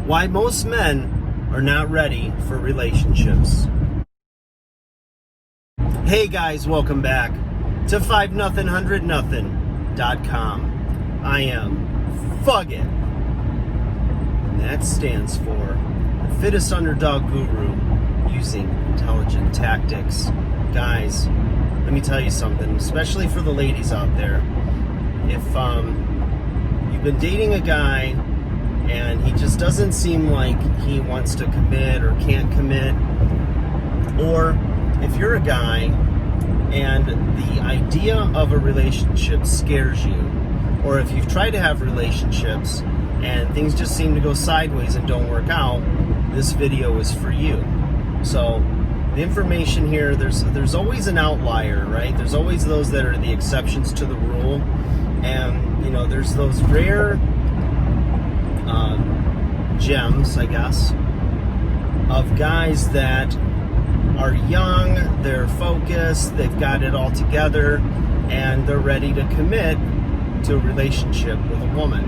Why most men are not ready for relationships. Hey guys, welcome back to 5nothing100nothing.com. I am Fug It, and that stands for the fittest underdog guru using intelligent tactics. Guys, let me tell you something, especially for the ladies out there. If you've been dating a guy and he just doesn't seem like he wants to commit or can't commit, or if you're a guy and the idea of a relationship scares you, or if you've tried to have relationships and things just seem to go sideways and don't work out, this video is for you. So the information here, there's always an outlier, right? There's always those that are the exceptions to the rule, and you know, there's those rare gems, I guess, of guys that are young, they're focused, they've got it all together, and they're ready to commit to a relationship with a woman.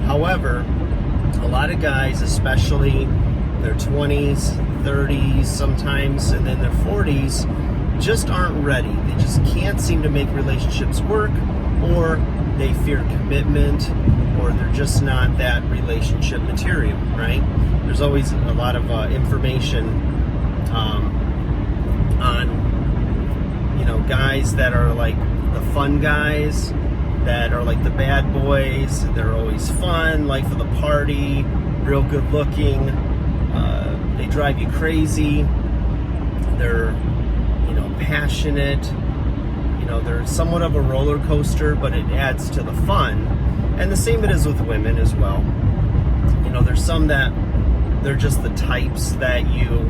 However, a lot of guys, especially their 20s, 30s sometimes, and then their 40s, just aren't ready. They just can't seem to make relationships work, or they fear commitment, or they're just not that relationship material, right? There's always a lot of information on, you know, guys that are like the fun guys, that are like the bad boys. They're always fun, life of the party, real good looking. They drive you crazy. They're, you know, passionate. You know, they're somewhat of a roller coaster, but it adds to the fun. And the same it is with women as well. You know, there's some that they're just the types that you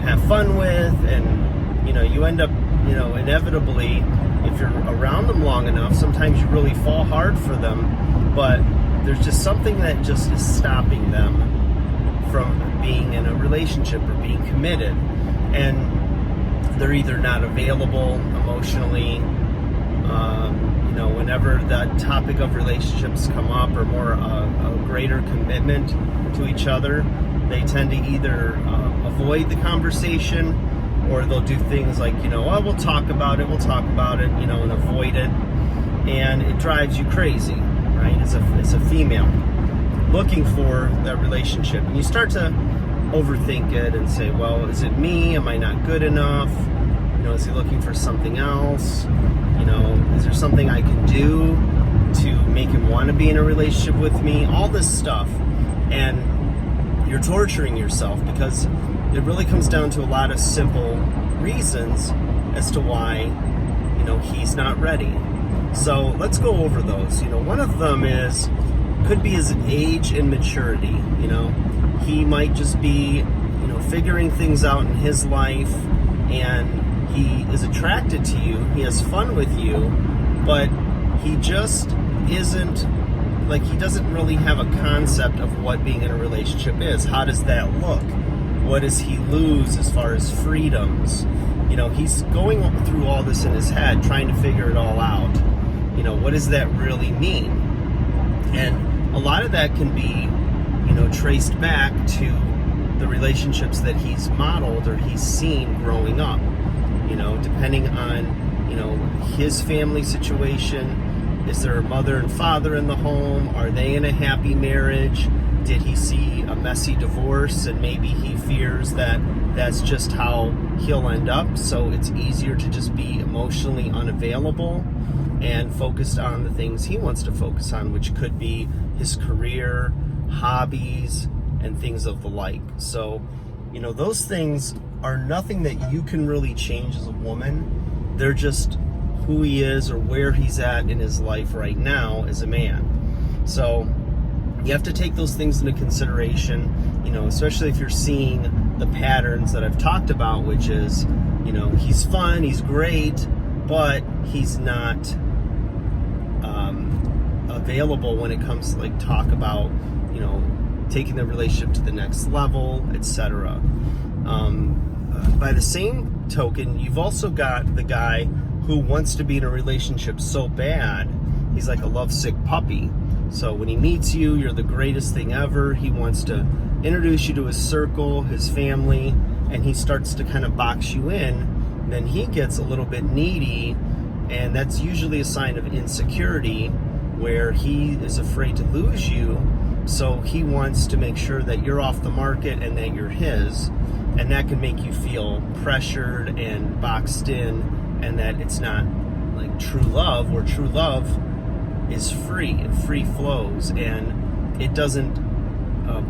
have fun with, and you know, you end up, you know, inevitably, if you're around them long enough, sometimes you really fall hard for them, but there's just something that just is stopping them from being in a relationship or being committed. And they're either not available emotionally, you know, whenever the topic of relationships come up, or more a greater commitment to each other, they tend to either avoid the conversation, or they'll do things like, you know, oh, we'll talk about it, you know, and avoid it. And it drives you crazy, right? As a female looking for that relationship. And you start to overthink it and say, well, is it me? Am I not good enough? You know, is he looking for something else? You know, is there something I can do to make him want to be in a relationship with me? All this stuff. And you're torturing yourself, because it really comes down to a lot of simple reasons as to why, you know, he's not ready. So let's go over those. You know, one of them could be his age and maturity. You know, he might just be, you know, figuring things out in his life, and he is attracted to you, he has fun with you, but he just isn't, like, he doesn't really have a concept of what being in a relationship is. How does that look? What does he lose as far as freedoms? You know, he's going through all this in his head, trying to figure it all out. You know, what does that really mean? And a lot of that can be, you know, traced back to the relationships that he's modeled or he's seen growing up. You know, depending on, you know, his family situation. Is there a mother and father in the home? Are they in a happy marriage? Did he see a messy divorce, and maybe he fears that that's just how he'll end up? So it's easier to just be emotionally unavailable and focused on the things he wants to focus on, which could be his career, hobbies, and things of the like. So, you know, those things are nothing that you can really change as a woman. They're just who he is, or where he's at in his life right now as a man. So you have to take those things into consideration, you know, especially if you're seeing the patterns that I've talked about, which is, you know, he's fun, he's great, but he's not available when it comes to, like, talk about, you know, taking the relationship to the next level, etc. By the same token, you've also got the guy who wants to be in a relationship so bad, he's like a lovesick puppy. So when he meets you, you're the greatest thing ever. He wants to introduce you to his circle, his family, and he starts to kind of box you in. Then he gets a little bit needy, and that's usually a sign of insecurity, where he is afraid to lose you. So he wants to make sure that you're off the market and that you're his. And that can make you feel pressured and boxed in, and that it's not like true love, where true love is free and free flows, and it doesn't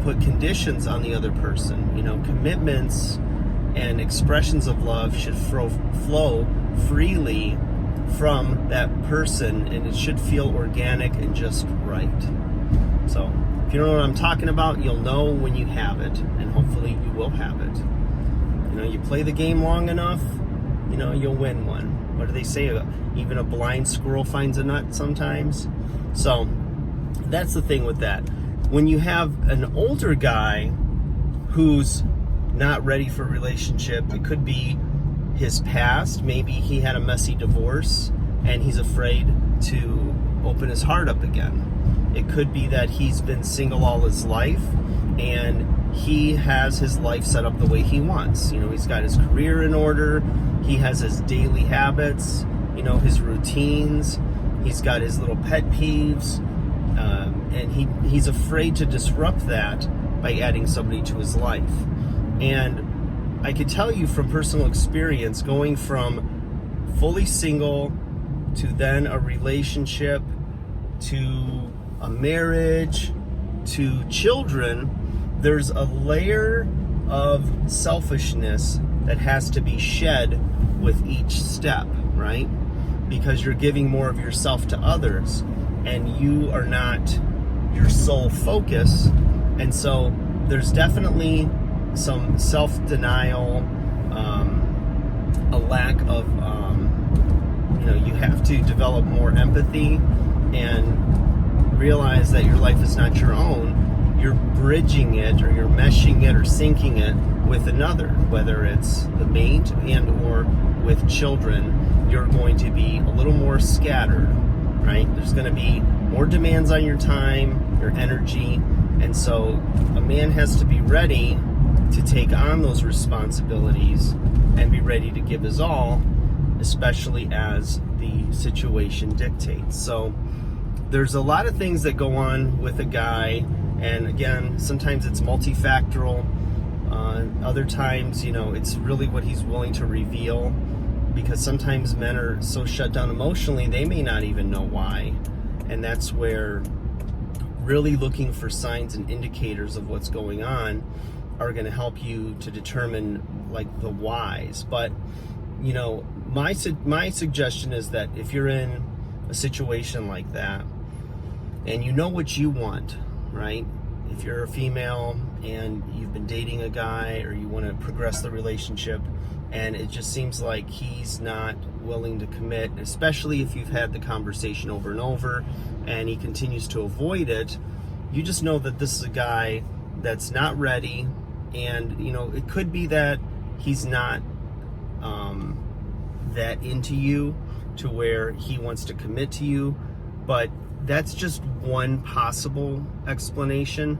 put conditions on the other person. Commitments and expressions of love should flow freely from that person, and it should feel organic and just right. So if you don't know what I'm talking about, you'll know when you have it, and hopefully you will have it. You play the game long enough, you'll win one. What do they say? Even a blind squirrel finds a nut sometimes. So that's the thing with that. When you have an older guy who's not ready for a relationship, it could be his past. Maybe he had a messy divorce and he's afraid to open his heart up again. It could be that he's been single all his life and he has his life set up the way he wants. He's got his career in order, he has his daily habits, his routines, he's got his little pet peeves, and he's afraid to disrupt that by adding somebody to his life. And I could tell you from personal experience, going from fully single to then a relationship to a marriage to children, there's a layer of selfishness that has to be shed with each step, right? Because you're giving more of yourself to others and you are not your sole focus. And so there's definitely some self-denial, a lack of, you have to develop more empathy and realize that your life is not your own. You're bridging it, or you're meshing it, or syncing it with another, whether it's the mate and or with children. You're going to be a little more scattered, right? There's going to be more demands on your time, your energy, and so a man has to be ready to take on those responsibilities and be ready to give his all, especially as the situation dictates. So there's a lot of things that go on with a guy, and again, sometimes it's multifactorial. Other times, it's really what he's willing to reveal, because sometimes men are so shut down emotionally, they may not even know why. And that's where really looking for signs and indicators of what's going on are going to help you to determine like the whys. But, my suggestion is that if you're in a situation like that and you know what you want, right? If you're a female and you've been dating a guy, or you want to progress the relationship and it just seems like he's not willing to commit, especially if you've had the conversation over and over and he continues to avoid it, you just know that this is a guy that's not ready. And it could be that he's not that into you to where he wants to commit to you, but that's just one possible explanation.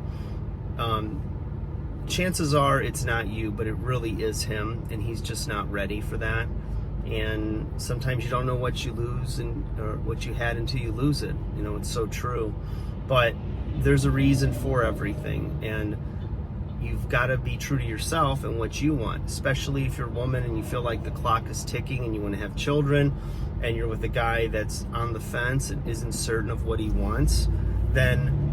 Chances are it's not you, but it really is him, and he's just not ready for that. And sometimes you don't know what you lose or what you had until you lose it. It's so true. But there's a reason for everything, and you've got to be true to yourself and what you want, especially if you're a woman and you feel like the clock is ticking and you want to have children, and you're with a guy that's on the fence and isn't certain of what he wants. Then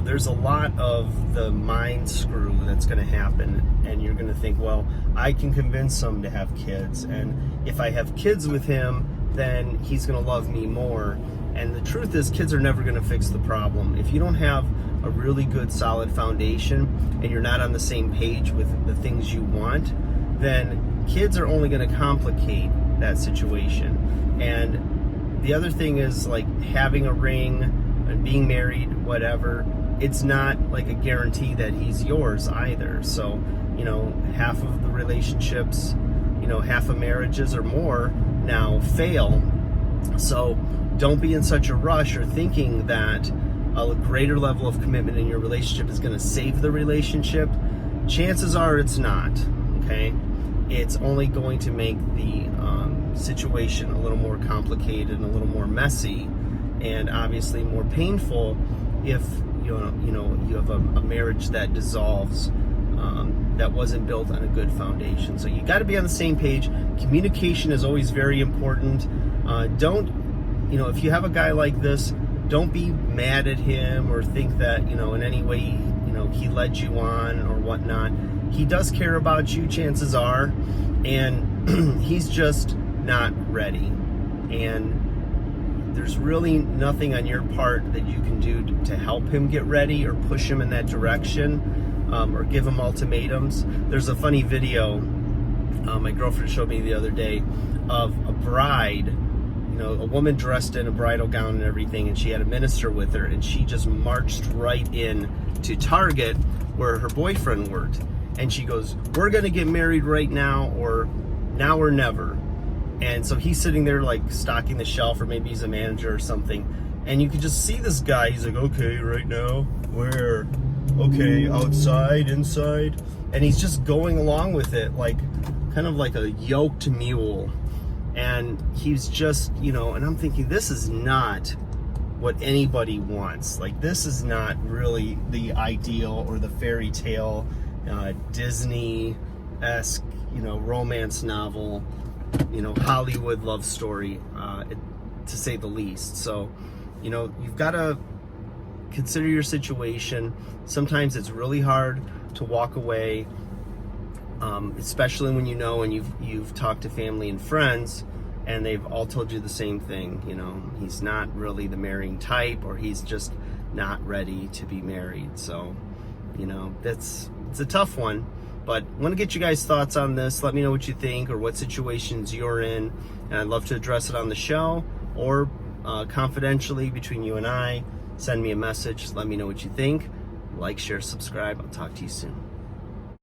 there's a lot of the mind screw that's going to happen, and you're going to think, well, I can convince him to have kids, and if I have kids with him, then he's going to love me more. And the truth is, kids are never going to fix the problem. If you don't have a really good solid foundation and you're not on the same page with the things you want, then kids are only going to complicate that situation. And the other thing is, like, having a ring and being married, whatever, it's not like a guarantee that he's yours either. So, half of the relationships, half of marriages or more now fail. So don't be in such a rush or thinking that a greater level of commitment in your relationship is going to save the relationship. Chances are it's not, okay? It's only going to make the situation a little more complicated and a little more messy, and obviously more painful if you have a marriage that dissolves, that wasn't built on a good foundation. So you got to be on the same page. Communication is always very important. If you have a guy like this, don't be mad at him or think that, in any way, he led you on or whatnot. He does care about you, chances are, and he's just not ready. And there's really nothing on your part that you can do to help him get ready or push him in that direction, or give him ultimatums. There's a funny video my girlfriend showed me the other day of a bride, a woman dressed in a bridal gown and everything, and she had a minister with her, and she just marched right in to Target where her boyfriend worked, and she goes, "We're gonna get married right now or never." And so he's sitting there like stocking the shelf, or maybe he's a manager or something, and you can just see this guy. He's like, "Okay, right now, where? Okay, outside, inside," and he's just going along with it, like kind of like a yoked mule. And he's just, and I'm thinking, this is not what anybody wants. Like, this is not really the ideal or the fairy tale, Disney-esque, romance novel, Hollywood love story, to say the least. So, you've got to consider your situation. Sometimes it's really hard to walk away, especially when and you've talked to family and friends, and they've all told you the same thing. He's not really the marrying type, or he's just not ready to be married. So, it's a tough one. But I want to get you guys' thoughts on this. Let me know what you think or what situations you're in, and I'd love to address it on the show or confidentially between you and I. Send me a message. Let me know what you think. Like, share, subscribe. I'll talk to you soon.